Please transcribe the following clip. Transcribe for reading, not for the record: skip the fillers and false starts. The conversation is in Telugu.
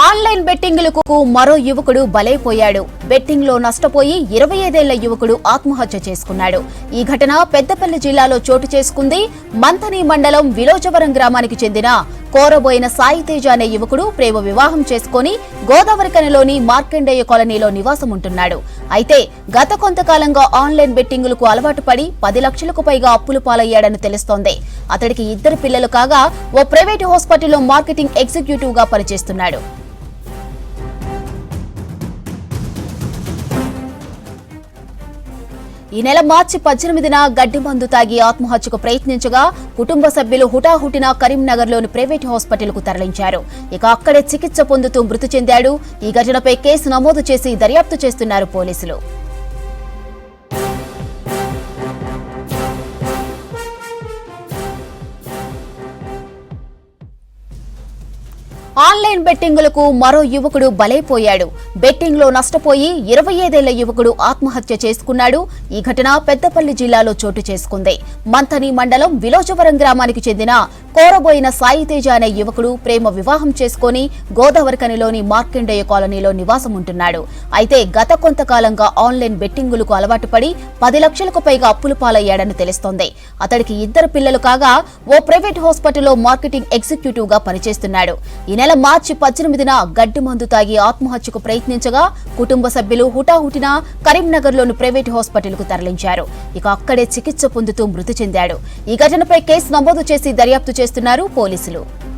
ఆన్లైన్ బెట్టింగులకు మరో యువకుడు బలైపోయాడు. బెట్టింగ్ లో నష్టపోయి 25 ఏళ్ల యువకుడు ఆత్మహత్య చేసుకున్నాడు. ఈ ఘటన పెద్దపల్లి జిల్లాలో చోటు చేసుకుంది. మంథని మండలం విలోచవరం గ్రామానికి చెందిన కోరబోయిన సాయితేజ అనే యువకుడు ప్రేమ వివాహం చేసుకుని గోదావరికనిలోని మార్కండేయ కాలనీలో నివాసం ఉంటున్నాడు. అయితే గత కొంతకాలంగా ఆన్లైన్ బెట్టింగులకు అలవాటు పడి 10 లక్షలకు పైగా అప్పులు పాలయ్యాడని తెలుస్తోంది. అతడికి 2 పిల్లలు కాగా ఓ ప్రైవేటు హాస్పిటల్లో మార్కెటింగ్ ఎగ్జిక్యూటివ్ గా పనిచేస్తున్నాడు. ఈ నెల మార్చి 18న గడ్డి మందు తాగి ఆత్మహత్యకు ప్రయత్నించగా కుటుంబ సభ్యులు హుటాహుటిన కరీంనగర్లోని ప్రైవేట్ హాస్పిటల్కు తరలించారు. ఇక అక్కడే చికిత్స పొందుతూ మృతి చెందాడు. ఈ ఘటనపై కేసు నమోదు చేసి దర్యాప్తు చేస్తున్నారు పోలీసులు. ఆన్లైన్ బెట్టింగులకు మరో యువకుడు బలైపోయాడు. బెట్టింగ్ లో నష్టపోయి 25 ఏళ్ల యువకుడు ఆత్మహత్య చేసుకున్నాడు. ఈ ఘటన పెద్దపల్లి జిల్లాలో చోటు చేసుకుంది. మంథని మండలం విలోచవరం గ్రామానికి చెందిన కోరబోయిన సాయితేజ అనే యువకుడు ప్రేమ వివాహం చేసుకుని గోదావరికనిలోని మార్కండేయ కాలనీలో నివాసం ఉంటున్నాడు. అయితే గత కొంతకాలంగా ఆన్లైన్ బెట్టింగులకు అలవాటు పడి 10 లక్షలకు పైగా అప్పులు పాలయ్యాడని తెలుస్తోంది. అతడికి 2 పిల్లలు కాగా ఓ ప్రైవేట్ హాస్పిటల్లో మార్కెటింగ్ ఎగ్జిక్యూటివ్ గా పనిచేస్తున్నాడు. ఈ నెల మార్చి 18న గడ్డి మందు తాగి ఆత్మహత్యకు ప్రయత్నించగా కుటుంబ సభ్యులు హుటాహుటిన కరీంనగర్లోని ప్రైవేటు హాస్పిటల్కు తరలించారు. ఇక అక్కడే చికిత్స పొందుతూ మృతి చెందాడు. ఈ ఘటనపై కేసు నమోదు చేసి దర్యాప్తు చేస్తున్నారు పోలీసులు.